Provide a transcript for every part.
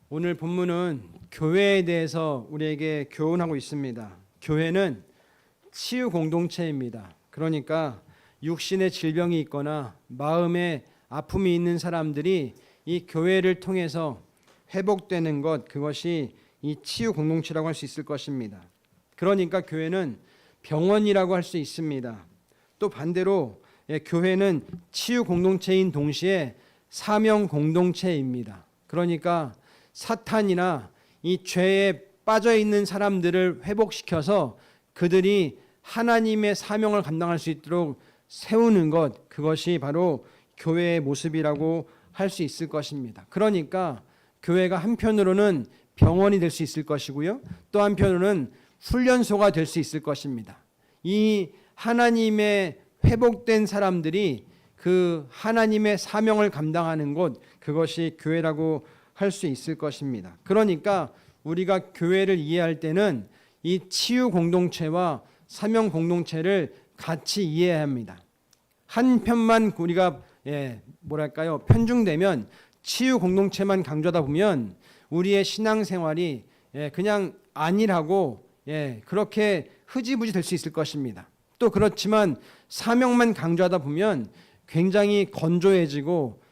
오늘 본문은 교회에 대해서 우리에게 교훈하고 있습니다. 교회는 치유 공동체입니다. 그러니까 육신의 질병이 있거나 마음의 아픔이 있는 사람들이 이 교회를 통해서 회복되는 것, 그것이 이 치유 공동체라고 할 수 있을 것입니다. 그러니까 교회는 병원이라고 할 수 있습니다. 또 반대로 교회는 치유 공동체인 동시에 사명 공동체입니다. 그러니까 사탄이나 이 죄에 빠져 있는 사람들을 회복시켜서 그들이 하나님의 사명을 감당할 수 있도록 세우는 것, 그것이 바로 교회의 모습이라고 할 수 있을 것입니다. 그러니까 교회가 한편으로는 병원이 될 수 있을 것이고요, 또 한편으로는 훈련소가 될 수 있을 것입니다. 이 하나님의 회복된 사람들이 그 하나님의 사명을 감당하는 곳, 그것이 교회라고 할 수 있을 것입니다. 그러니까 우리가 교회를 이해할 때는 이 치유 공동체와 사명 공동체를 같이 이해해야 합니다. 한 편만 우리가 편중되면 치유 공동체만 강조하다 보면 우리의 신앙생활이 그냥 아니라고 그렇게 흐지부지 될 수 있을 것입니다. 또 그렇지만 사명만 강조하다 보면 굉장히 건조해지고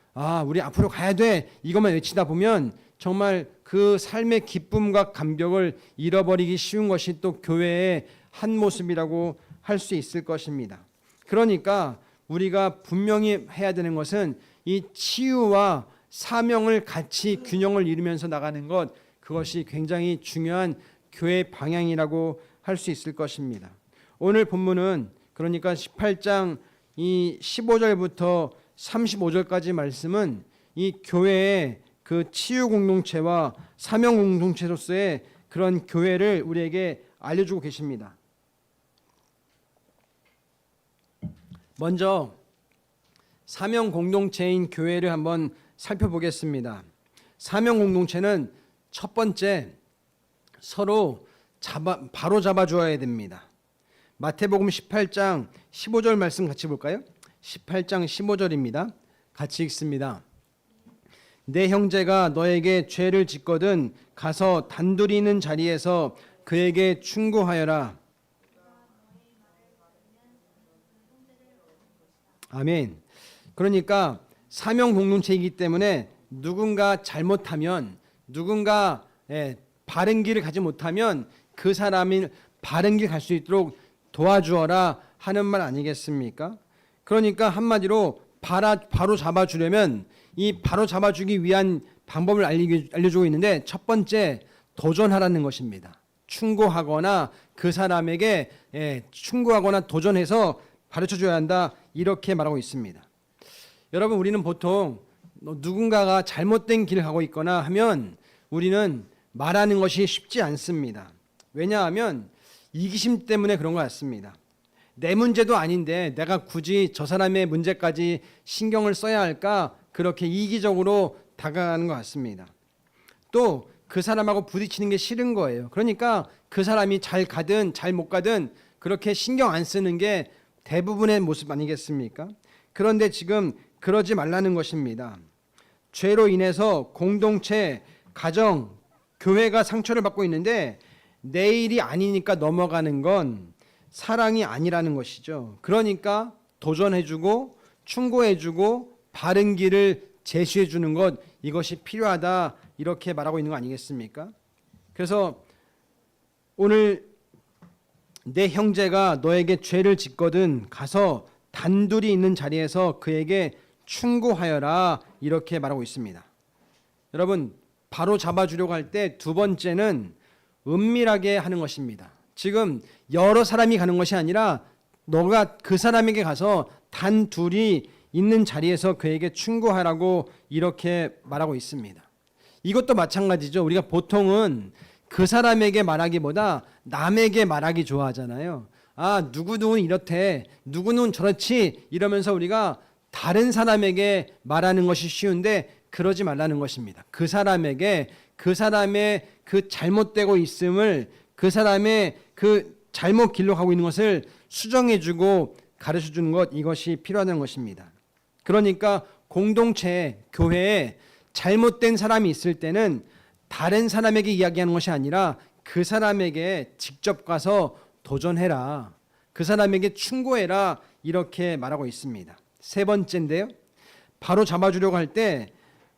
우리 앞으로 가야 돼, 이것만 외치다 보면 정말 그 삶의 기쁨과 감격을 잃어버리기 쉬운 것이 또 교회의 한 모습이라고 할 수 있을 것입니다. 그러니까 우리가 분명히 해야 되는 것은 이 치유와 사명을 같이 균형을 이루면서 나가는 것, 그것이 굉장히 중요한 교회 방향이라고 할 수 있을 것입니다. 오늘 본문은 그러니까 18장 이 15절부터 35절까지 말씀은 이 교회의 그 치유 공동체와 사명 공동체로서의 그런 교회를 우리에게 알려주고 계십니다. 먼저 사명 공동체인 교회를 한번 살펴보겠습니다. 사명 공동체는 첫 번째, 서로 바로 잡아주어야 됩니다. 마태복음 18장 15절 말씀 같이 볼까요? 18장 15절입니다. 같이 읽습니다. 내 형제가 너에게 죄를 짓거든 가서 단둘이 있는 자리에서 그에게 충고하여라. 아멘. 그러니까 사명 공동체이기 때문에 누군가 잘못하면, 누군가 바른 길을 가지 못하면 그 사람이 바른 길 갈 수 있도록 도와주어라 하는 말 아니겠습니까? 그러니까 한마디로 바로 잡아주려면 이 바로 잡아주기 위한 방법을 알려주고 있는데, 첫 번째, 도전하라는 것입니다. 충고하거나 그 사람에게 충고하거나 도전해서 가르쳐줘야 한다, 이렇게 말하고 있습니다. 여러분, 우리는 보통 누군가가 잘못된 길을 가고 있거나 하면 우리는 말하는 것이 쉽지 않습니다. 왜냐하면 이기심 때문에 그런 것 같습니다. 내 문제도 아닌데 내가 굳이 저 사람의 문제까지 신경을 써야 할까, 그렇게 이기적으로 다가가는 것 같습니다. 또 그 사람하고 부딪히는 게 싫은 거예요. 그러니까 그 사람이 잘 가든 잘 못 가든 그렇게 신경 안 쓰는 게 대부분의 모습 아니겠습니까? 그런데 지금 그러지 말라는 것입니다. 죄로 인해서 공동체, 가정, 교회가 상처를 받고 있는데 내일이 아니니까 넘어가는 건 사랑이 아니라는 것이죠. 그러니까 도전해주고 충고해주고 바른 길을 제시해주는 것, 이것이 필요하다, 이렇게 말하고 있는 거 아니겠습니까? 그래서 오늘 내 형제가 너에게 죄를 짓거든 가서 단둘이 있는 자리에서 그에게 충고하여라, 이렇게 말하고 있습니다. 여러분, 바로 잡아주려고 할 때 두 번째는 은밀하게 하는 것입니다. 지금 여러 사람이 가는 것이 아니라 너가 그 사람에게 가서 단둘이 있는 자리에서 그에게 충고하라고 이렇게 말하고 있습니다. 이것도 마찬가지죠. 우리가 보통은 그 사람에게 말하기보다 남에게 말하기 좋아하잖아요. 누구는 이렇대, 누구는 저렇지, 이러면서 우리가 다른 사람에게 말하는 것이 쉬운데 그러지 말라는 것입니다. 그 사람에게 그 사람의 그 잘못되고 있음을, 그 사람의 그 잘못 길로 가고 있는 것을 수정해주고 가르쳐주는 것, 이것이 필요하다는 것입니다. 그러니까 공동체, 교회에 잘못된 사람이 있을 때는 다른 사람에게 이야기하는 것이 아니라 그 사람에게 직접 가서 도전해라. 그 사람에게 충고해라. 이렇게 말하고 있습니다. 세 번째인데요. 바로 잡아주려고 할 때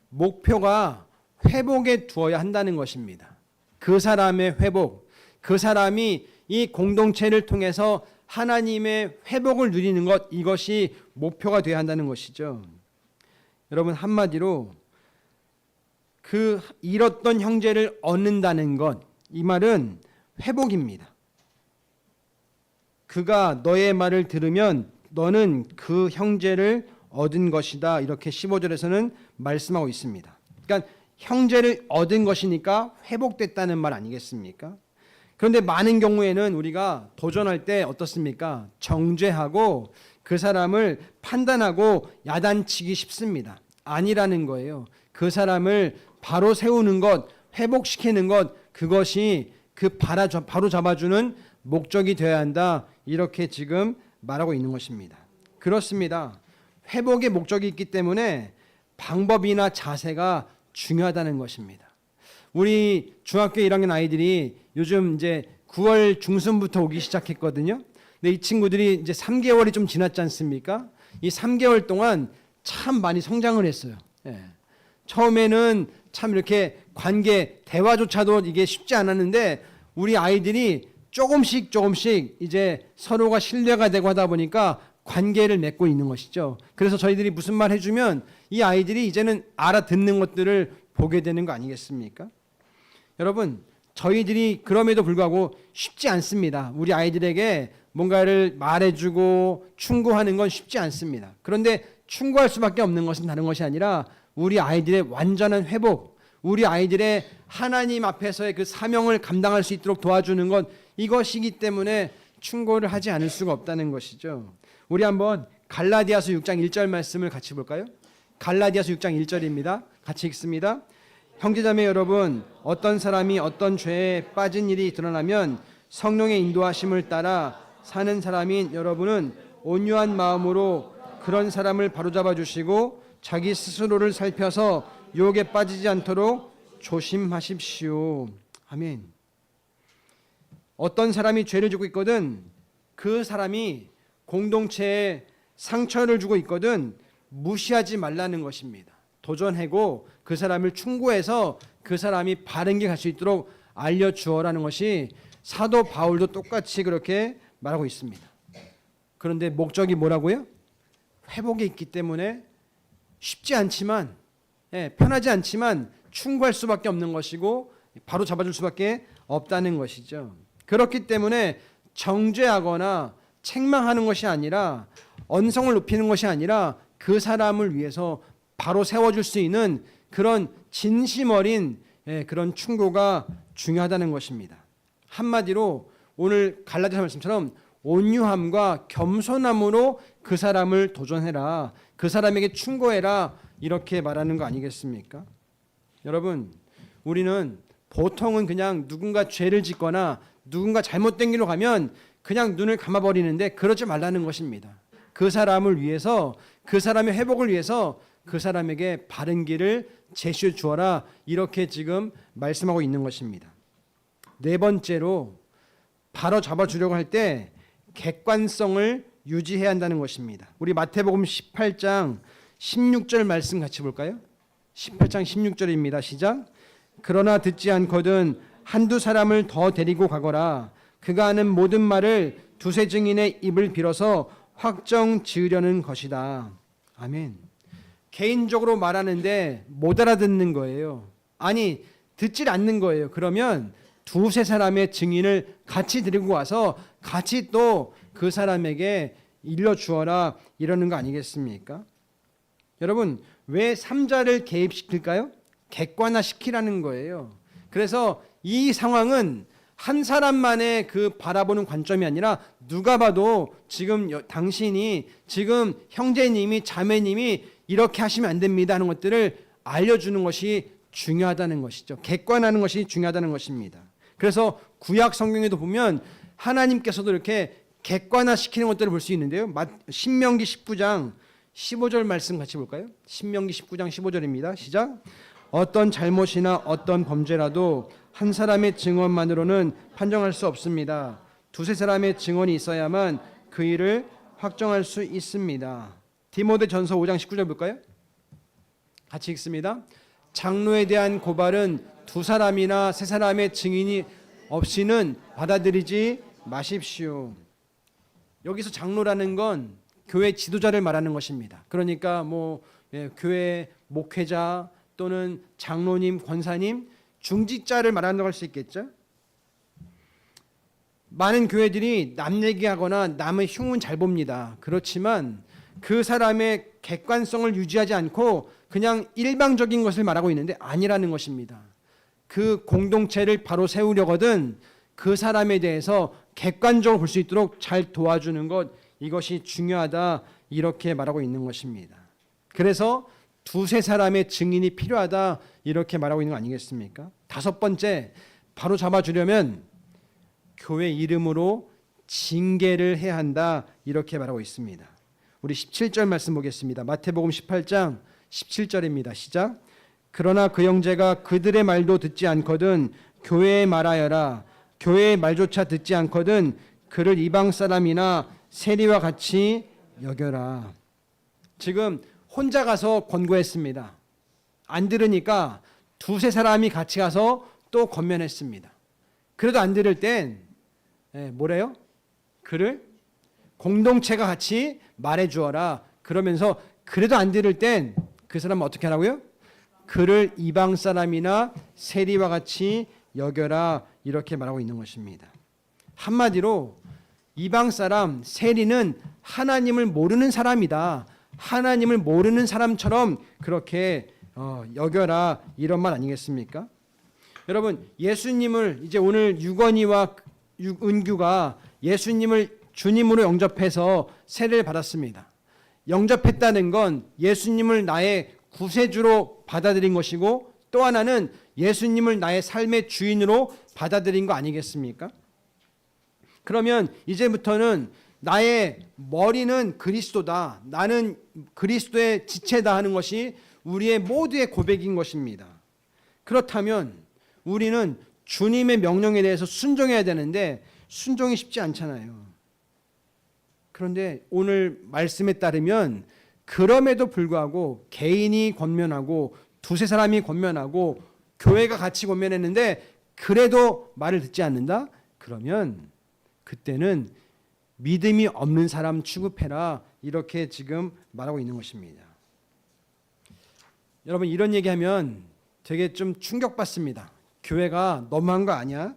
목표가 회복에 두어야 한다는 것입니다. 그 사람의 회복, 그 사람이 이 공동체를 통해서 하나님의 회복을 누리는 것, 이것이 목표가 되어야 한다는 것이죠. 여러분, 한마디로 그 잃었던 형제를 얻는다는 것, 이 말은 회복입니다. 그가 너의 말을 들으면 너는 그 형제를 얻은 것이다. 이렇게 15절에서는 말씀하고 있습니다. 그러니까 형제를 얻은 것이니까 회복됐다는 말 아니겠습니까? 그런데 많은 경우에는 우리가 도전할 때 어떻습니까? 정죄하고 그 사람을 판단하고 야단치기 쉽습니다. 아니라는 거예요. 그 사람을 바로 세우는 것, 회복시키는 것, 그것이 그 바로 잡아주는 목적이 되어야 한다. 이렇게 지금 말하고 있는 것입니다. 그렇습니다. 회복의 목적이 있기 때문에 방법이나 자세가 중요하다는 것입니다. 우리 중학교 1학년 아이들이 요즘 이제 9월 중순부터 오기 시작했거든요. 근데 이 친구들이 이제 3개월이 좀 지났지 않습니까? 이 3개월 동안 참 많이 성장을 했어요. 예. 처음에는 참 이렇게 관계, 대화조차도 이게 쉽지 않았는데 우리 아이들이 조금씩 이제 서로가 신뢰가 되고 하다 보니까 관계를 맺고 있는 것이죠. 그래서 저희들이 무슨 말 해주면 이 아이들이 이제는 알아듣는 것들을 보게 되는 거 아니겠습니까? 여러분, 저희들이 그럼에도 불구하고 쉽지 않습니다. 우리 아이들에게 뭔가를 말해주고 충고하는 건 쉽지 않습니다. 그런데 충고할 수밖에 없는 것은 다른 것이 아니라 우리 아이들의 완전한 회복, 우리 아이들의 하나님 앞에서의 그 사명을 감당할 수 있도록 도와주는 것, 이것이기 때문에 충고를 하지 않을 수가 없다는 것이죠. 우리 한번 갈라디아서 6장 1절 말씀을 같이 볼까요? 갈라디아서 6장 1절입니다. 같이 읽습니다. 형제자매 여러분, 어떤 사람이 어떤 죄에 빠진 일이 드러나면 성령의 인도하심을 따라 사는 사람인 여러분은 온유한 마음으로 그런 사람을 바로잡아 주시고 자기 스스로를 살펴서 유혹에 빠지지 않도록 조심하십시오. 아멘. 어떤 사람이 죄를 짓고 있거든 그 사람이 공동체에 상처를 주고 있거든 무시하지 말라는 것입니다. 도전하고 그 사람을 충고해서 그 사람이 바른 길 갈 수 있도록 알려주어라는 것이 사도 바울도 똑같이 그렇게 말하고 있습니다. 그런데 목적이 뭐라고요? 회복이 있기 때문에 쉽지 않지만 편하지 않지만 충고할 수밖에 없는 것이고 바로 잡아줄 수밖에 없다는 것이죠. 그렇기 때문에 정죄하거나 책망하는 것이 아니라 언성을 높이는 것이 아니라 그 사람을 위해서 바로 세워줄 수 있는 그런 진심 어린 그런 충고가 중요하다는 것입니다. 한마디로 오늘 갈라디아서 말씀처럼 온유함과 겸손함으로 그 사람을 도전해라. 그 사람에게 충고해라. 이렇게 말하는 거 아니겠습니까? 여러분, 우리는 보통은 그냥 누군가 죄를 짓거나 누군가 잘못된 길로 가면 그냥 눈을 감아버리는데 그러지 말라는 것입니다. 그 사람을 위해서, 그 사람의 회복을 위해서 그 사람에게 바른 길을 제시해 주어라. 이렇게 지금 말씀하고 있는 것입니다. 네 번째로 바로 잡아주려고 할 때 객관성을 유지해야 한다는 것입니다. 우리 마태복음 18장 16절 말씀 같이 볼까요? 18장 16절입니다. 시작. 그러나 듣지 않거든 한두 사람을 더 데리고 가거라. 그가 하는 모든 말을 두세 증인의 입을 빌어서 확정 지으려는 것이다. 아멘. 개인적으로 말하는데 못 알아듣는 거예요. 아니, 듣질 않는 거예요. 그러면 두세 사람의 증인을 같이 데리고 와서 같이 또 그 사람에게 일러주어라 이러는 거 아니겠습니까? 여러분, 왜 3자를 개입시킬까요? 객관화시키라는 거예요. 그래서 이 상황은 한 사람만의 그 바라보는 관점이 아니라 누가 봐도 지금 당신이 지금 형제님이 자매님이 이렇게 하시면 안 됩니다 하는 것들을 알려주는 것이 중요하다는 것이죠. 객관하는 것이 중요하다는 것입니다. 그래서 구약 성경에도 보면 하나님께서도 이렇게 객관화시키는 것들을 볼 수 있는데요. 신명기 19장 15절 말씀 같이 볼까요? 신명기 19장 15절입니다. 시작. 어떤 잘못이나 어떤 범죄라도 한 사람의 증언만으로는 판정할 수 없습니다. 두세 사람의 증언이 있어야만 그 일을 확정할 수 있습니다. 디모데전서 5장 19절 볼까요? 같이 읽습니다. 장로에 대한 고발은 두 사람이나 세 사람의 증인이 없이는 받아들이지 마십시오. 여기서 장로라는 건 교회 지도자를 말하는 것입니다. 그러니까 교회 목회자 또는 장로님, 권사님, 중직자를 말한다고 할 수 있겠죠. 많은 교회들이 남 얘기하거나 남의 흉은 잘 봅니다. 그렇지만 그 사람의 객관성을 유지하지 않고 그냥 일방적인 것을 말하고 있는데 아니라는 것입니다. 그 공동체를 바로 세우려거든 그 사람에 대해서 객관적으로 볼 수 있도록 잘 도와주는 것, 이것이 중요하다, 이렇게 말하고 있는 것입니다. 그래서 두세 사람의 증인이 필요하다, 이렇게 말하고 있는 거 아니겠습니까? 다섯 번째, 바로 잡아주려면 교회 이름으로 징계를 해야 한다, 이렇게 말하고 있습니다. 우리 17절 말씀 보겠습니다. 마태복음 18장 17절입니다. 시작. 그러나 그 형제가 그들의 말도 듣지 않거든 교회에 말하여라. 교회의 말조차 듣지 않거든 그를 이방 사람이나 세리와 같이 여겨라. 지금 혼자 가서 권고했습니다. 안 들으니까 두세 사람이 같이 가서 또 권면했습니다. 그래도 안 들을 땐 뭐래요? 그를 공동체가 같이 말해 주어라. 그러면서 그래도 안 들을 땐 그 사람은 어떻게 하라고요? 그를 이방 사람이나 세리와 같이 여겨라, 이렇게 말하고 있는 것입니다. 한마디로 이방 사람, 세리는 하나님을 모르는 사람이다. 하나님을 모르는 사람처럼 그렇게 여겨라, 이런 말 아니겠습니까? 여러분, 예수님을 이제 오늘 유건이와 은규가 예수님을 주님으로 영접해서 세례를 받았습니다. 영접했다는 건 예수님을 나의 구세주로 받아들인 것이고 또 하나는 예수님을 나의 삶의 주인으로 받아들인 거 아니겠습니까? 그러면 이제부터는 나의 머리는 그리스도다, 나는 그리스도의 지체다 하는 것이 우리의 모두의 고백인 것입니다. 그렇다면 우리는 주님의 명령에 대해서 순종해야 되는데 순종이 쉽지 않잖아요. 그런데 오늘 말씀에 따르면 그럼에도 불구하고 개인이 권면하고 두세 사람이 권면하고 교회가 같이 권면했는데 그래도 말을 듣지 않는다? 그러면 그때는 믿음이 없는 사람 취급해라, 이렇게 지금 말하고 있는 것입니다. 여러분, 이런 얘기하면 되게 좀 충격받습니다. 교회가 너무한 거 아니야?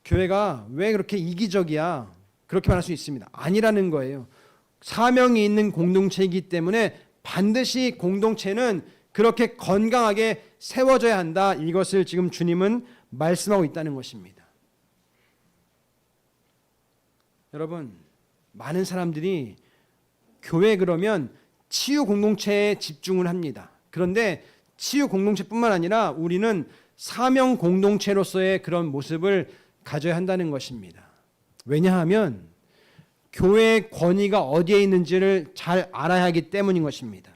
교회가 왜 그렇게 이기적이야? 그렇게 말할 수 있습니다. 아니라는 거예요. 사명이 있는 공동체이기 때문에 반드시 공동체는 그렇게 건강하게 세워져야 한다, 이것을 지금 주님은 말씀하고 있다는 것입니다. 여러분, 많은 사람들이 교회 그러면 치유 공동체에 집중을 합니다. 그런데 치유 공동체뿐만 아니라 우리는 사명 공동체로서의 그런 모습을 가져야 한다는 것입니다. 왜냐하면 교회의 권위가 어디에 있는지를 잘 알아야 하기 때문인 것입니다.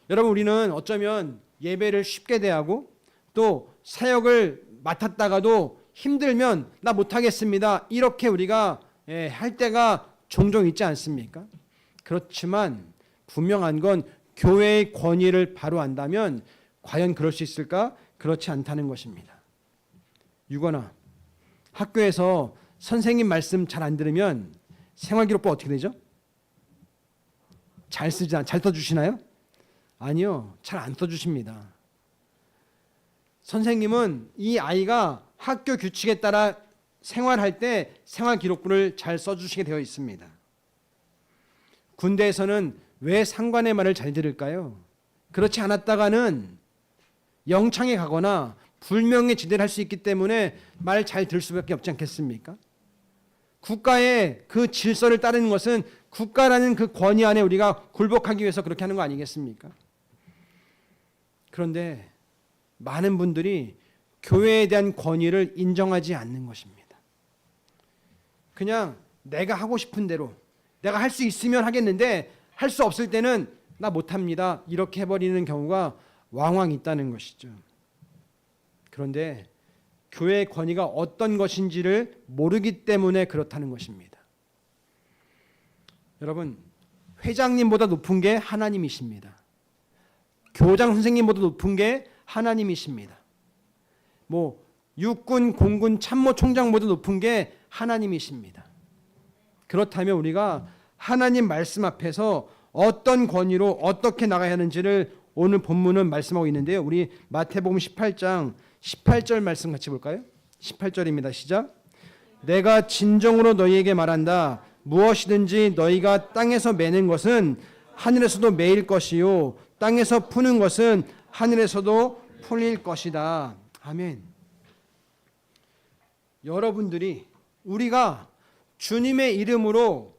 여러분, 우리는 어쩌면 예배를 쉽게 대하고 또 사역을 맡았다가도 힘들면 나 못하겠습니다, 이렇게 우리가 할 때가 종종 있지 않습니까? 그렇지만 분명한 건 교회의 권위를 바로 안다면 과연 그럴 수 있을까? 그렇지 않다는 것입니다. 유건아, 학교에서 선생님 말씀 잘 안 들으면 생활기록부 어떻게 되죠? 잘 써주시나요? 아니요, 잘 안 써주십니다. 선생님은 이 아이가 학교 규칙에 따라 생활할 때 생활기록부를 잘 써주시게 되어 있습니다. 군대에서는 왜 상관의 말을 잘 들을까요? 그렇지 않았다가는 영창에 가거나 불명예 지대를 할 수 있기 때문에 말 잘 들을 수밖에 없지 않겠습니까? 국가의 그 질서를 따르는 것은 국가라는 그 권위 안에 우리가 굴복하기 위해서 그렇게 하는 거 아니겠습니까? 그런데 많은 분들이 교회에 대한 권위를 인정하지 않는 것입니다. 그냥 내가 하고 싶은 대로, 내가 할 수 있으면 하겠는데 할 수 없을 때는 나 못합니다, 이렇게 해버리는 경우가 왕왕 있다는 것이죠. 그런데 교회의 권위가 어떤 것인지를 모르기 때문에 그렇다는 것입니다. 여러분, 회장님보다 높은 게 하나님이십니다. 교장 선생님보다 높은 게 하나님이십니다. 육군, 공군 참모총장보다 높은 게 하나님이십니다. 그렇다면 우리가 하나님 말씀 앞에서 어떤 권위로 어떻게 나가야 하는지를 오늘 본문은 말씀하고 있는데요. 우리 마태복음 18장 18절 말씀 같이 볼까요? 18절입니다. 시작. 내가 진정으로 너희에게 말한다. 무엇이든지 너희가 땅에서 매는 것은 하늘에서도 매일 것이요 땅에서 푸는 것은 하늘에서도 풀릴 것이다. 아멘. 여러분들이 우리가 주님의 이름으로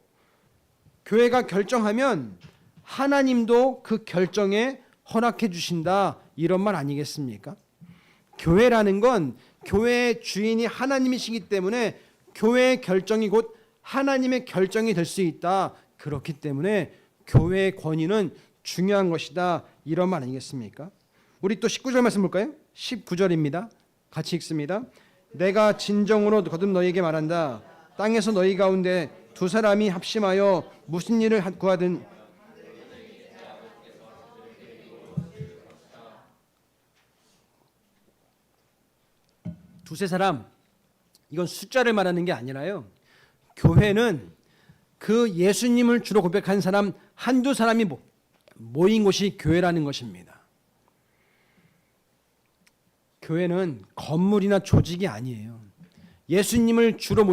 교회가 결정하면 하나님도 그 결정에 허락해 주신다. 이런 말 아니겠습니까? 교회라는 건 교회의 주인이 하나님이시기 때문에 교회의 결정이 곧 하나님의 결정이 될 수 있다. 그렇기 때문에 교회의 권위는 중요한 것이다. 이런 말 아니겠습니까? 우리 또 19절 말씀 볼까요? 19절입니다. 같이 읽습니다. 내가 진정으로 거듭 너희에게 말한다. 땅에서 너희 가운데 두 사람이 합심하여 무슨 일을 구하든 두세 사람, 이건 숫자를 말하는 게 아니라요. 교회는 그 예수님을 주로 고백한 사람 한두 사람이 모인 곳이 교회라는 것입니다. 교회는 건물이나 조직이 아니에요. 예수님을 주로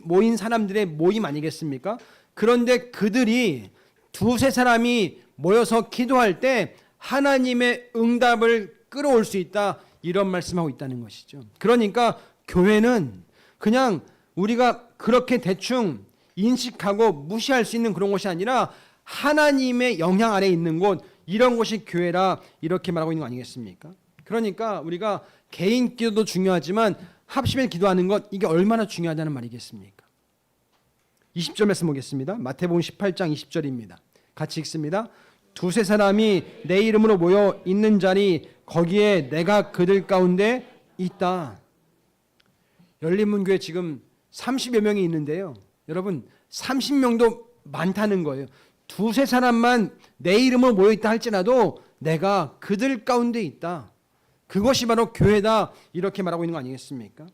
모인 사람들의 모임 아니겠습니까? 그런데 그들이 두세 사람이 모여서 기도할 때 하나님의 응답을 끌어올 수 있다. 이런 말씀하고 있다는 것이죠. 그러니까 교회는 그냥 우리가 그렇게 대충 인식하고 무시할 수 있는 그런 곳이 아니라 하나님의 영향 아래에 있는 곳, 이런 곳이 교회라 이렇게 말하고 있는 거 아니겠습니까? 그러니까 우리가 개인 기도도 중요하지만 합심해 기도하는 것, 이게 얼마나 중요하다는 말이겠습니까? 20절 말씀 보겠습니다. 마태복음 18장 20절입니다. 같이 읽습니다. 두세 사람이 내 이름으로 모여 있는 자리 거기에 내가 그들 가운데 있다. 열린문교회 지금 30여 명이 있는데요. 여러분 30명도 많다는 거예요. 두세 사람만 내 이름으로 모여 있다 할지라도 내가 그들 가운데 있다. 그것이 바로 교회다. 이렇게 말하고 있는 거 아니겠습니까?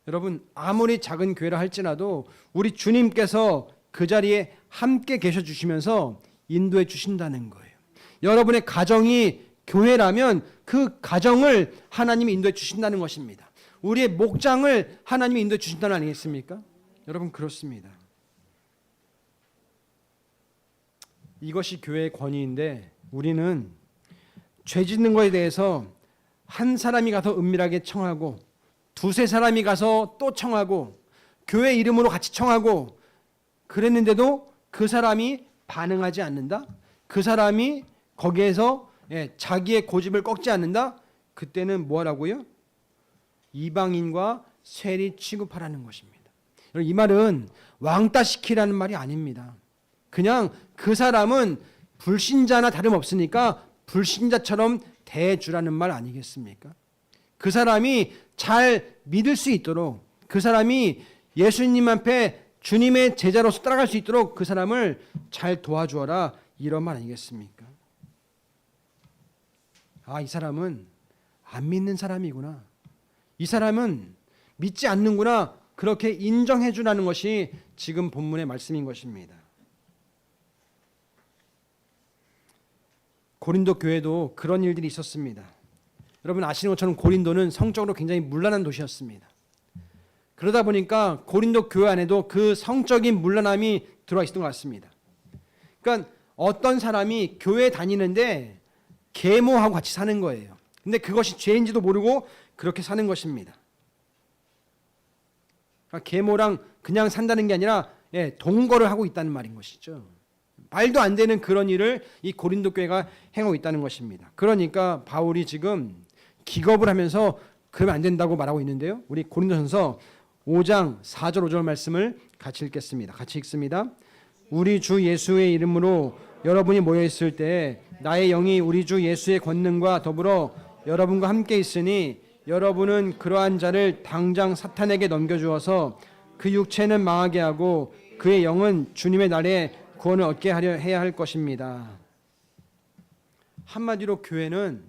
여러분 아무리 작은 교회라 할지라도 우리 주님께서 그 자리에 함께 계셔 주시면서 인도해 주신다는 거예요. 여러분의 가정이 교회라면 그 가정을 하나님이 인도해 주신다는 것입니다. 우리의 목장을 하나님이 인도해 주신다는 거 아니겠습니까? 여러분 그렇습니다. 이것이 교회의 권위인데 우리는 죄 짓는 것에 대해서 한 사람이 가서 은밀하게 청하고 두세 사람이 가서 또 청하고 교회 이름으로 같이 청하고 그랬는데도 그 사람이 반응하지 않는다? 그 사람이 거기에서 자기의 고집을 꺾지 않는다? 그때는 뭐 하라고요? 이방인과 세리 취급하라는 것입니다. 이 말은 왕따시키라는 말이 아닙니다. 그냥 그 사람은 불신자나 다름없으니까 불신자처럼 대해주라는 말 아니겠습니까? 그 사람이 잘 믿을 수 있도록, 그 사람이 예수님 앞에 주님의 제자로서 따라갈 수 있도록 그 사람을 잘 도와주어라, 이런 말 아니겠습니까? 아, 이 사람은 안 믿는 사람이구나, 이 사람은 믿지 않는구나, 그렇게 인정해 주라는 것이 지금 본문의 말씀인 것입니다. 고린도 교회도 그런 일들이 있었습니다. 여러분 아시는 것처럼 고린도는 성적으로 굉장히 문란한 도시였습니다. 그러다 보니까 고린도 교회 안에도 그 성적인 문란함이 들어와 있었던 것 같습니다. 그러니까 어떤 사람이 교회 다니는데 계모하고 같이 사는 거예요. 근데 그것이 죄인지도 모르고 그렇게 사는 것입니다. 그러니까 계모랑 그냥 산다는 게 아니라 동거를 하고 있다는 말인 것이죠. 말도 안 되는 그런 일을 이 고린도 교회가 행하고 있다는 것입니다. 그러니까 바울이 지금 기겁을 하면서 그러면 안 된다고 말하고 있는데요. 우리 고린도전서 5장 4절 5절 말씀을 같이 읽겠습니다. 같이 읽습니다. 우리 주 예수의 이름으로 여러분이 모여 있을 때 나의 영이 우리 주 예수의 권능과 더불어 여러분과 함께 있으니 여러분은 그러한 자를 당장 사탄에게 넘겨주어서 그 육체는 망하게 하고 그의 영은 주님의 날에 구원을 얻게 하려 해야 할 것입니다. 한마디로 교회는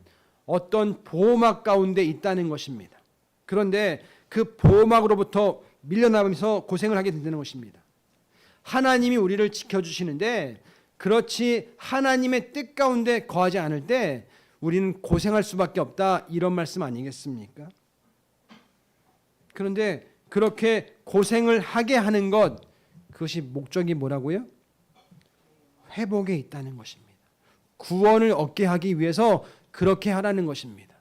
어떤 보호막 가운데 있다는 것입니다. 그런데 그 보호막으로부터 밀려나면서 고생을 하게 된다는 것입니다. 하나님이 우리를 지켜주시는데 그렇지 하나님의 뜻 가운데 거하지 않을 때 우리는 고생할 수밖에 없다, 이런 말씀 아니겠습니까? 그런데 그렇게 고생을 하게 하는 것, 그것이 목적이 뭐라고요? 회복에 있다는 것입니다. 구원을 얻게 하기 위해서 그렇게 하라는 것입니다.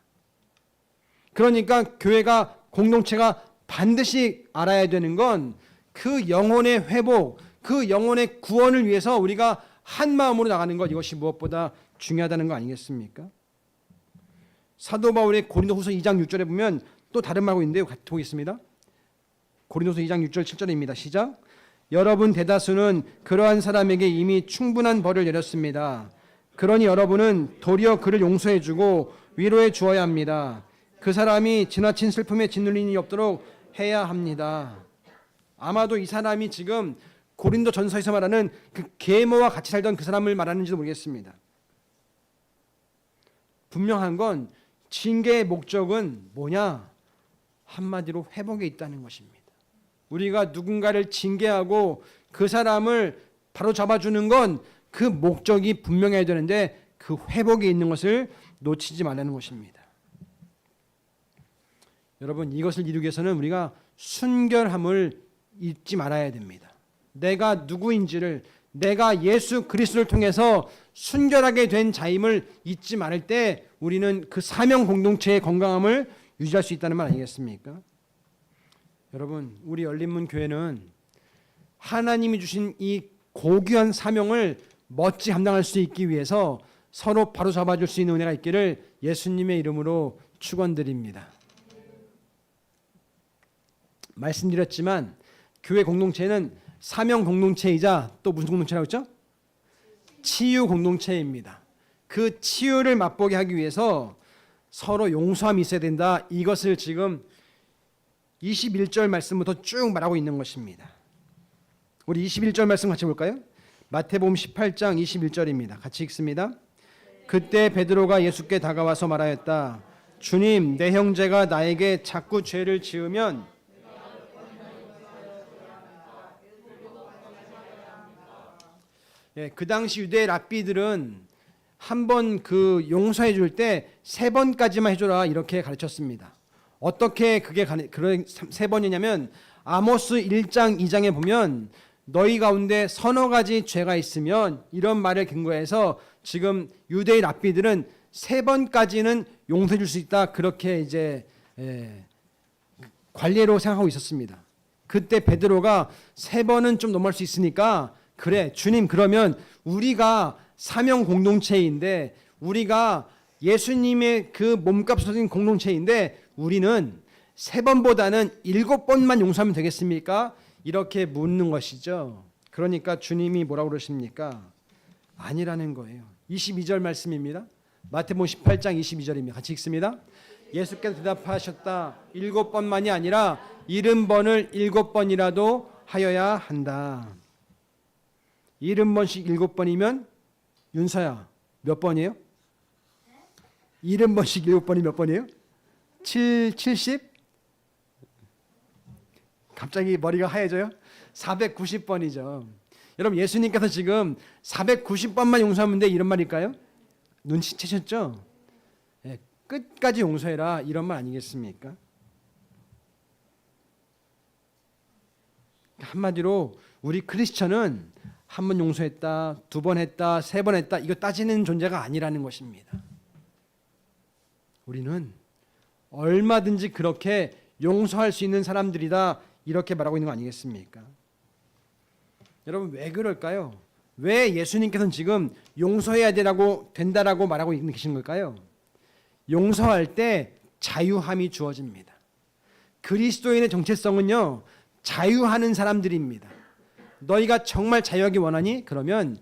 그러니까 교회가, 공동체가 반드시 알아야 되는 건 그 영혼의 회복, 그 영혼의 구원을 위해서 우리가 한 마음으로 나가는 것, 이것이 무엇보다 중요하다는 거 아니겠습니까? 사도 바울의 고린도후서 2장 6절에 보면 또 다른 말하고 있는데요. 같이 보겠습니다. 고린도서 2장 6절 7절입니다. 시작. 여러분 대다수는 그러한 사람에게 이미 충분한 벌을 내렸습니다. 그러니 여러분은 도리어 그를 용서해 주고 위로해 주어야 합니다. 그 사람이 지나친 슬픔에 짓눌린 일이 없도록 해야 합니다. 아마도 이 사람이 지금 고린도 전서에서 말하는 그 계모와 같이 살던 그 사람을 말하는지도 모르겠습니다. 분명한 건 징계의 목적은 뭐냐? 한마디로 회복에 있다는 것입니다. 우리가 누군가를 징계하고 그 사람을 바로 잡아주는 건 그 목적이 분명해야 되는데 그 회복에 있는 것을 놓치지 말라는 것입니다. 여러분, 이것을 이루기 위해서는 우리가 순결함을 잊지 말아야 됩니다. 내가 누구인지를, 내가 예수 그리스도를 통해서 순결하게 된 자임을 잊지 말을 때 우리는 그 사명 공동체의 건강함을 유지할 수 있다는 말 아니겠습니까? 여러분, 우리 열린문 교회는 하나님이 주신 이 고귀한 사명을 멋지 감당할 수 있기 위해서 서로 바로잡아줄 수 있는 은혜가 있기를 예수님의 이름으로 축원드립니다. 말씀드렸지만 교회 공동체는 사명 공동체이자 또 무슨 공동체라고 했죠? 치유 공동체입니다. 그 치유를 맛보게 하기 위해서 서로 용서함이 있어야 된다. 이것을 지금 21절 말씀부터 쭉 말하고 있는 것입니다. 우리 21절 말씀 같이 볼까요? 마태복음 18장 21절입니다. 같이 읽습니다. 그때 베드로가 예수께 다가와서 말하였다. 주님, 내 형제가 나에게 자꾸 죄를 지으면 그 당시 유대 랍비들은 한 번 그 용서해 줄 때 3번까지만 해줘라, 이렇게 가르쳤습니다. 어떻게 그게 그런 3번이냐면 아모스 1장 2장에 보면 너희 가운데 서너 가지 죄가 있으면, 이런 말을 근거해서 지금 유대의 랍비들은 3번까지는 용서해 줄 수 있다, 그렇게 이제 관례로 생각하고 있었습니다. 그때 베드로가 3번은 좀 넘어갈 수 있으니까, 그래 주님, 그러면 우리가 사명 공동체인데, 우리가 예수님의 그 몸값을 진 공동체인데 우리는 3번보다는 7번만 용서하면 되겠습니까? 이렇게 묻는 것이죠. 그러니까 주님이 뭐라고 그러십니까? 아니라는 거예요. 22절 말씀입니다. 마태복음 18장 22절입니다. 같이 읽습니다. 예수께서 대답하셨다. 7번만이 아니라 70번을 7번이라도 하여야 한다. 70번씩 7번이면 윤서야 몇 번이에요? 70번씩 7번이 몇 번이에요? 70? 갑자기 머리가 하얘져요? 490번이죠. 여러분, 예수님께서 지금 490번만 용서하면 돼, 이런 말일까요? 눈치채셨죠? 네, 끝까지 용서해라, 이런 말 아니겠습니까? 한마디로 우리 크리스천은 한 번 용서했다, 2번 했다, 3번 했다, 이거 따지는 존재가 아니라는 것입니다. 우리는 얼마든지 그렇게 용서할 수 있는 사람들이다, 이렇게 말하고 있는 거 아니겠습니까? 여러분, 왜 그럴까요? 왜 예수님께서는 지금 용서해야 된다라고 말하고 계신 걸까요? 용서할 때 자유함이 주어집니다. 그리스도인의 정체성은요, 자유하는 사람들입니다. 너희가 정말 자유하기 원하니? 그러면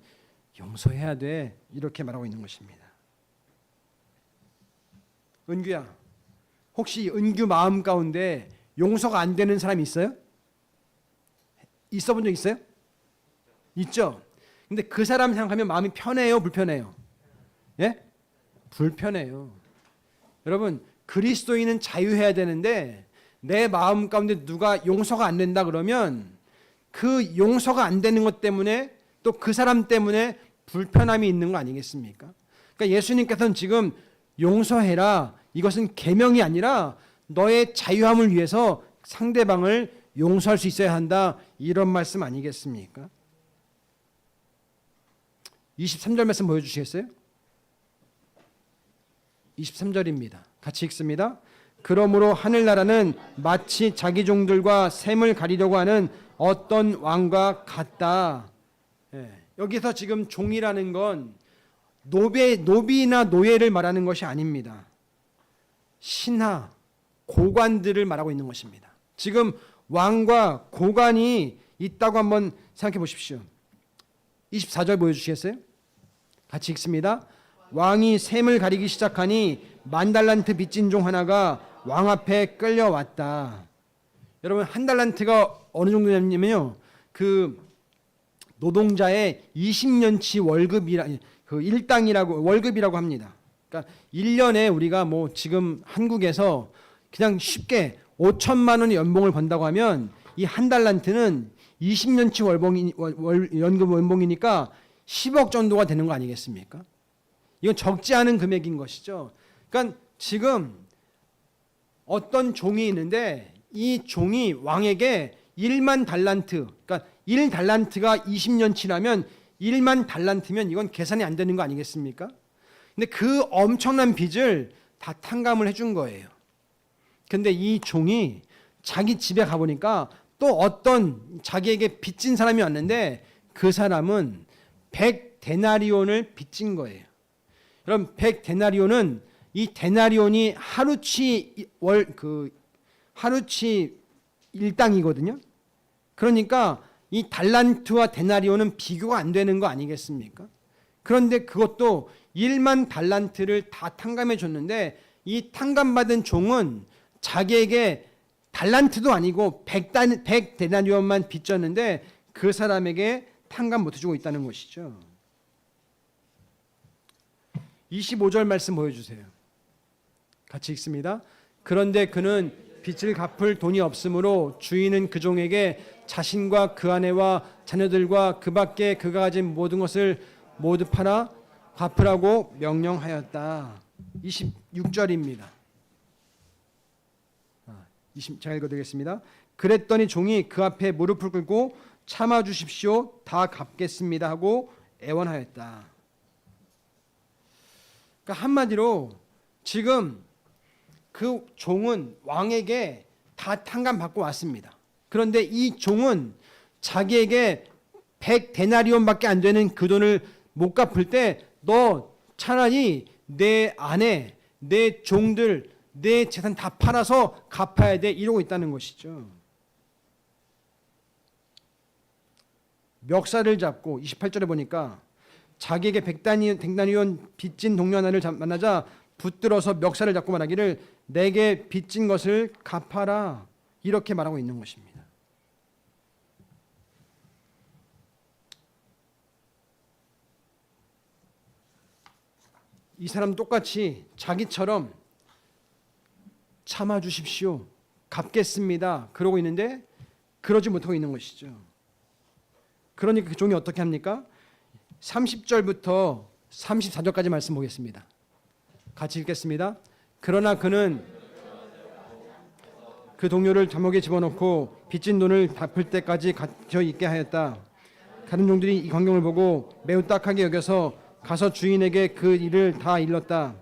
용서해야 돼. 이렇게 말하고 있는 것입니다. 은규야, 혹시 은규 마음 가운데 용서가 안 되는 사람이 있어요? 있어 본 적 있어요? 있죠? 근데 그 사람 생각하면 마음이 편해요, 불편해요? 예? 불편해요. 여러분, 그리스도인은 자유해야 되는데 내 마음 가운데 누가 용서가 안 된다 그러면 그 용서가 안 되는 것 때문에 또 그 사람 때문에 불편함이 있는 거 아니겠습니까? 그러니까 예수님께서는 지금 용서해라, 이것은 계명이 아니라 너의 자유함을 위해서 상대방을 용서할 수 있어야 한다, 이런 말씀 아니겠습니까? 23절 말씀 보여주시겠어요? 23절입니다. 같이 읽습니다. 그러므로 하늘나라는 마치 자기 종들과 샘을 가리려고 하는 어떤 왕과 같다. 여기서 지금 종이라는 건 노비나 노예를 말하는 것이 아닙니다. 신하, 고관들을 말하고 있는 것입니다. 지금 왕과 고관이 있다고 한번 생각해 보십시오. 24절 보여주시겠어요? 같이 읽습니다. 왕이 샘을 가리기 시작하니 10,000달란트 빚진 종 하나가 왕 앞에 끌려왔다. 여러분, 1달란트가 어느 정도냐면요, 그 노동자의 20년치 그 일당이라고, 월급이라고 합니다. 그러니까 1년에 우리가 뭐 지금 한국에서 그냥 쉽게 5천만 원의 연봉을 번다고 하면 이 1달란트는 20년치 연봉이니까 10억 정도가 되는 거 아니겠습니까? 이건 적지 않은 금액인 것이죠. 그러니까 지금 어떤 종이 있는데 이 종이 왕에게 10,000달란트, 그러니까 1달란트가 20년치라면 10,000달란트면 이건 계산이 안 되는 거 아니겠습니까? 근데 그 엄청난 빚을 다 탕감을 해준 거예요. 근데 이 종이 자기 집에 가보니까 또 어떤 자기에게 빚진 사람이 왔는데 그 사람은 100데나리온을 빚진 거예요. 여러분, 100데나리온은 이 데나리온이 하루치 일당이거든요. 그러니까 이 달란트와 데나리온은 비교가 안 되는 거 아니겠습니까? 그런데 그것도 10,000달란트를 다 탕감해 줬는데 이 탕감받은 종은 자기에게 달란트도 아니고 100데나리온만 빚졌는데 그 사람에게 탕감 못 해주고 있다는 것이죠. 25절 말씀 보여주세요. 같이 읽습니다. 그런데 그는 빚을 갚을 돈이 없으므로 주인은 그 종에게 자신과 그 아내와 자녀들과 그 밖에 그가 가진 모든 것을 모두 팔아 갚으라고 명령하였다. 26절입니다. 제가 읽어드리겠습니다. 그랬더니 종이 그 앞에 무릎을 꿇고 참아주십시오, 다 갚겠습니다 하고 애원하였다. 그러니까 한마디로 지금 그 종은 왕에게 다 탕감받고 왔습니다. 그런데 이 종은 자기에게 100데나리온밖에 안 되는 그 돈을 못 갚을 때 너 차라리 내 아내, 내 종들, 내 재산 다 팔아서 갚아야 돼, 이러고 있다는 것이죠. 멱살을 잡고 28절에 보니까 자기에게 100데나리온 빚진 동료 하나를 만나자 붙들어서 멱살을 잡고 말하기를 내게 빚진 것을 갚아라, 이렇게 말하고 있는 것입니다. 이 사람 똑같이 자기처럼 참아주십시오, 갚겠습니다, 그러고 있는데 그러지 못하고 있는 것이죠. 그러니까 그 종이 어떻게 합니까? 30절부터 34절까지 말씀 보겠습니다. 같이 읽겠습니다. 그러나 그는 그 동료를 감옥에 집어넣고 빚진 돈을 갚을 때까지 갇혀 있게 하였다. 다른 종들이 이 광경을 보고 매우 딱하게 여겨서 가서 주인에게 그 일을 다 일렀다.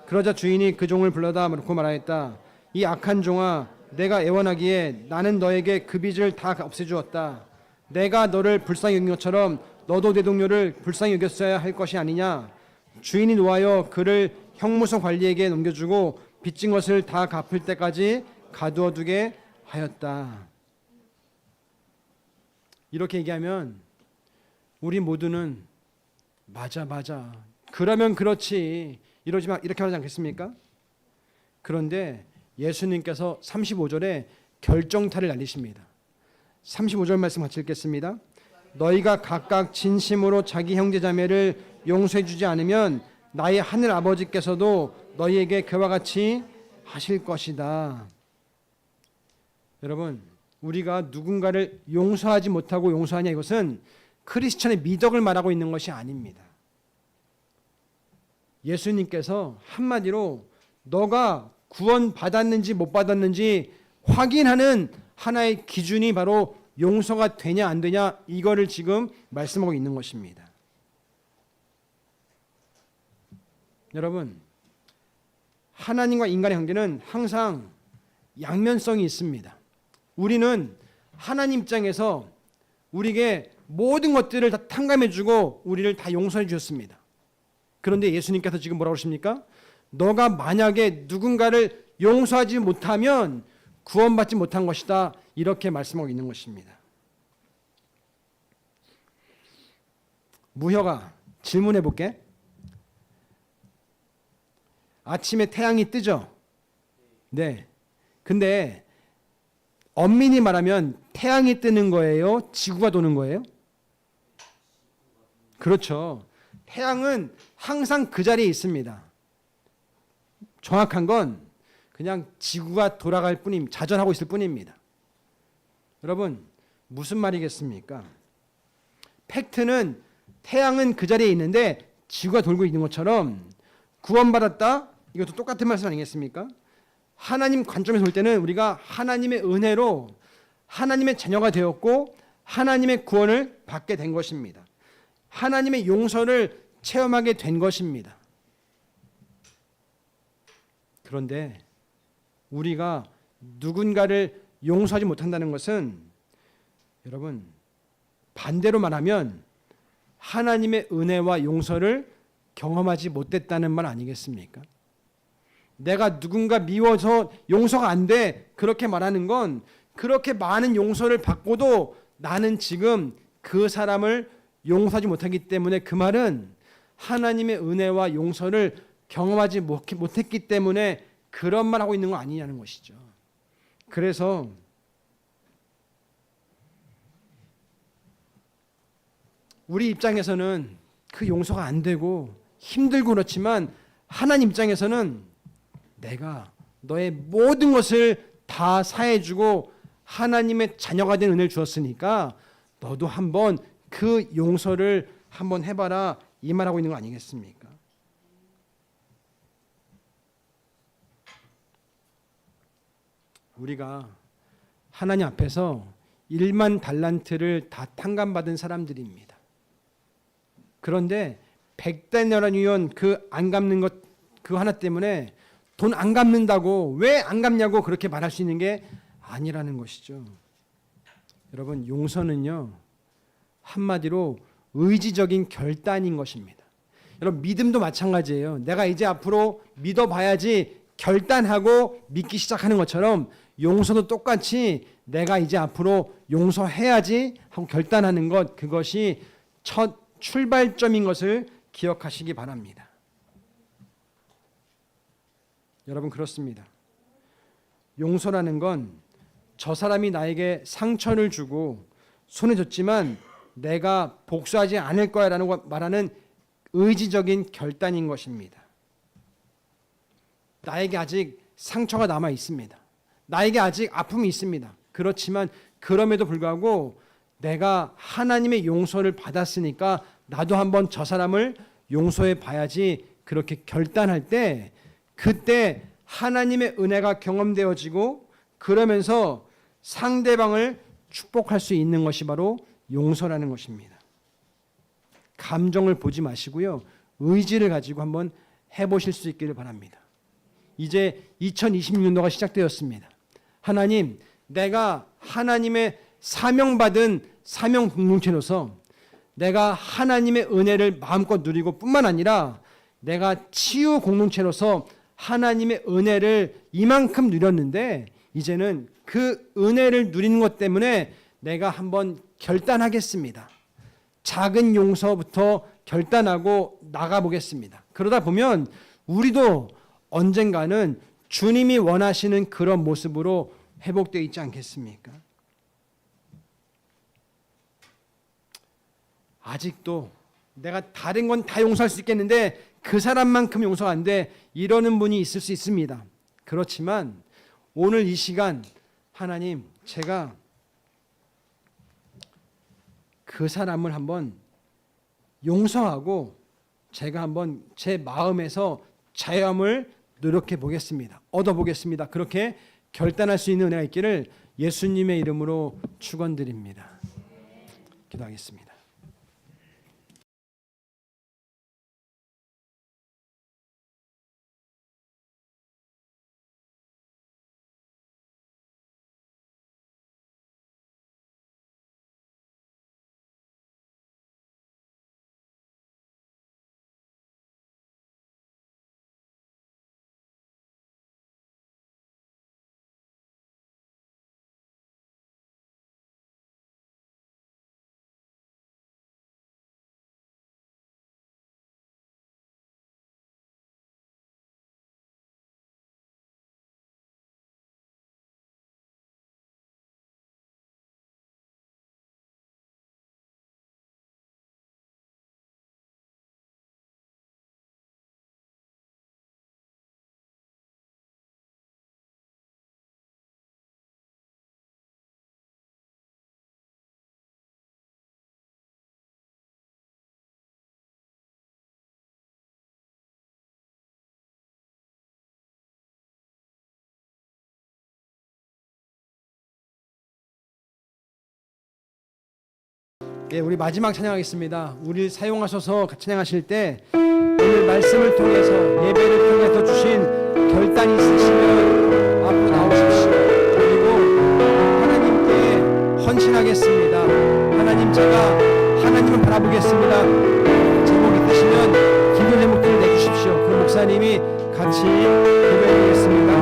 그러자 주인이 그 종을 불러다 놓고 말하였다. 이 악한 종아, 내가 애원하기에 나는 너에게 그 빚을 다 없애주었다. 내가 너를 불쌍히 여긴 것처럼 너도 내 동료를 불쌍히 여겼어야 할 것이 아니냐. 주인이 놓아여 그를 형무소 관리에게 넘겨주고 빚진 것을 다 갚을 때까지 가두어 두게 하였다. 이렇게 얘기하면 우리 모두는 맞아, 맞아. 그러면 그렇지. 이렇게 하지 않겠습니까? 그런데 예수님께서 35절에 결정타를 날리십니다. 35절 말씀 같이 읽겠습니다. 너희가 각각 진심으로 자기 형제 자매를 용서해 주지 않으면 나의 하늘 아버지께서도 너희에게 그와 같이 하실 것이다. 여러분, 우리가 누군가를 용서하지 못하고 용서하냐, 이것은 크리스천의 미덕을 말하고 있는 것이 아닙니다. 예수님께서 한마디로 너가 구원 받았는지 못 받았는지 확인하는 하나의 기준이 바로 용서가 되냐 안 되냐, 이거를 지금 말씀하고 있는 것입니다. 여러분, 하나님과 인간의 관계는 항상 양면성이 있습니다. 우리는 하나님 입장에서 우리에게 모든 것들을 다 탕감해주고 우리를 다 용서해 주셨습니다. 그런데 예수님께서 지금 뭐라고 그러십니까? 너가 만약에 누군가를 용서하지 못하면 구원받지 못한 것이다, 이렇게 말씀하고 있는 것입니다. 무효가 질문해 볼게. 아침에 태양이 뜨죠? 네. 근데 엄밀히 말하면 태양이 뜨는 거예요? 지구가 도는 거예요? 그렇죠. 태양은 항상 그 자리에 있습니다. 정확한 건 그냥 지구가 돌아갈 뿐입니다. 자전하고 있을 뿐입니다. 여러분, 무슨 말이겠습니까? 팩트는 태양은 그 자리에 있는데 지구가 돌고 있는 것처럼 구원받았다? 이것도 똑같은 말씀 아니겠습니까? 하나님 관점에서 볼 때는 우리가 하나님의 은혜로 하나님의 자녀가 되었고 하나님의 구원을 받게 된 것입니다. 하나님의 용서를 체험하게 된 것입니다. 그런데 우리가 누군가를 용서하지 못한다는 것은, 여러분, 반대로 말하면 하나님의 은혜와 용서를 경험하지 못했다는 말 아니겠습니까? 내가 누군가 미워서 용서가 안 돼, 그렇게 말하는 건 그렇게 많은 용서를 받고도 나는 지금 그 사람을 용서하지 못하기 때문에, 그 말은 하나님의 은혜와 용서를 경험하지 못했기 때문에 그런 말 하고 있는 거 아니냐는 것이죠. 그래서 우리 입장에서는 그 용서가 안 되고 힘들고 그렇지만 하나님 입장에서는 내가 너의 모든 것을 다 사해주고 하나님의 자녀가 된 은혜를 주었으니까 너도 한번 그 용서를 한번 해봐라, 이 말하고 있는 거 아니겠습니까? 우리가 하나님 앞에서 1만 달란트를 다 탕감받은 사람들입니다. 그런데 100데나리온 그 안 갚는 것, 그 하나 때문에 돈 안 갚는다고, 왜 안 갚냐고 그렇게 말할 수 있는 게 아니라는 것이죠. 여러분, 용서는요, 한마디로 의지적인 결단인 것입니다. 여러분, 믿음도 마찬가지예요. 내가 이제 앞으로 믿어봐야지 결단하고 믿기 시작하는 것처럼 용서도 똑같이 내가 이제 앞으로 용서해야지 하고 결단하는 것, 그것이 첫 출발점인 것을 기억하시기 바랍니다. 여러분, 그렇습니다. 용서라는 건 저 사람이 나에게 상처를 주고 손해 줬지만 내가 복수하지 않을 거야 라고 말하는 의지적인 결단인 것입니다. 나에게 아직 상처가 남아 있습니다. 나에게 아직 아픔이 있습니다. 그렇지만 그럼에도 불구하고 내가 하나님의 용서를 받았으니까 나도 한번 저 사람을 용서해 봐야지, 그렇게 결단할 때 그때 하나님의 은혜가 경험되어지고 그러면서 상대방을 축복할 수 있는 것이 바로 용서라는 것입니다. 감정을 보지 마시고요, 의지를 가지고 한번 해보실 수 있기를 바랍니다. 이제 2026년도가 시작되었습니다. 하나님, 내가 하나님의 사명받은 사명 공동체로서 내가 하나님의 은혜를 마음껏 누리고 뿐만 아니라 내가 치유 공동체로서 하나님의 은혜를 이만큼 누렸는데 이제는 그 은혜를 누리는 것 때문에 내가 한번 결단하겠습니다. 작은 용서부터 결단하고 나가보겠습니다. 그러다 보면 우리도 언젠가는 주님이 원하시는 그런 모습으로 회복되어 있지 않겠습니까? 아직도 내가 다른 건 다 용서할 수 있겠는데 그 사람만큼 용서가 안 돼, 이러는 분이 있을 수 있습니다. 그렇지만 오늘 이 시간 하나님, 제가 그 사람을 한번 용서하고 제가 한번 제 마음에서 자유함을 노력해 보겠습니다. 얻어 보겠습니다. 그렇게 결단할 수 있는 은혜가 있기를 예수님의 이름으로 축원드립니다. 기도하겠습니다. 예, 우리 마지막 찬양하겠습니다. 우리 사용하셔서 찬양하실 때 오늘 말씀을 통해서, 예배를 통해서 주신 결단이 있으시면 앞으로 나오십시오. 그리고 하나님께 헌신하겠습니다. 하나님, 제가 하나님을 바라보겠습니다. 제목 있으시면 기도 제목들을 내주십시오. 그 목사님이 같이 기도해드리겠습니다.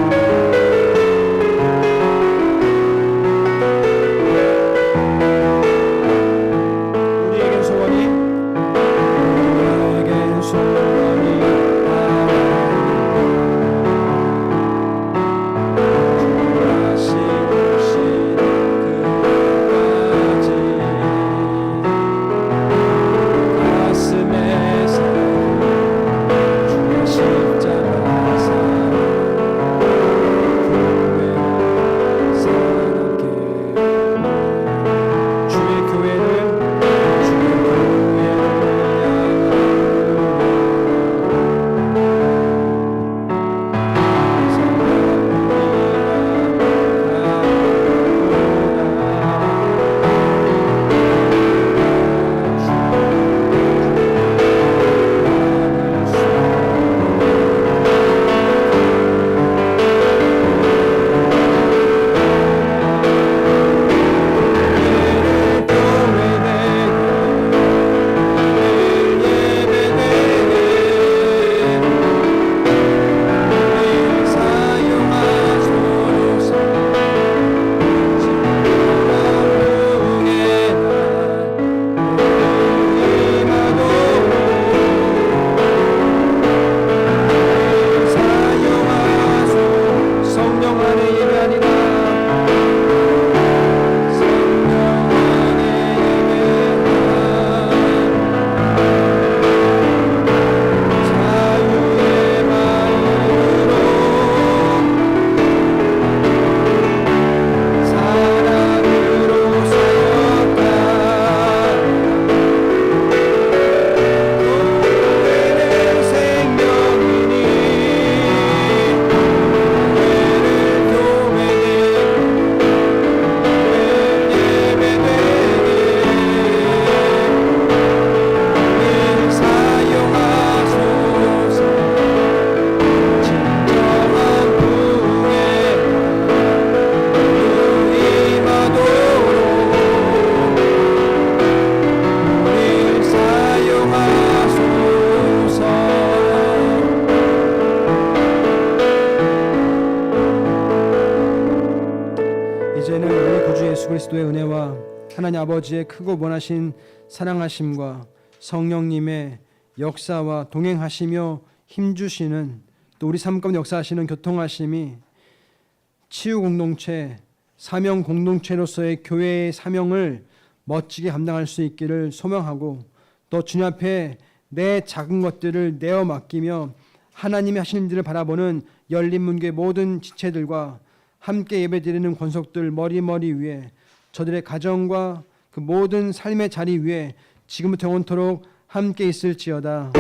이제는 우리 구주 예수 그리스도의 은혜와 하나님 아버지의 크고 원하신 사랑하심과 성령님의 역사와 동행하시며 힘주시는, 또 우리 삶 가운데 역사하시는 교통하심이 치유 공동체, 사명 공동체로서의 교회의 사명을 멋지게 감당할 수 있기를 소망하고, 또 주님 앞에 내 작은 것들을 내어 맡기며 하나님이 하시는 일들을 바라보는 열린문교의 모든 지체들과 함께 예배드리는 권속들 머리머리 위에, 저들의 가정과 그 모든 삶의 자리 위에 지금부터 영원토록 함께 있을지어다.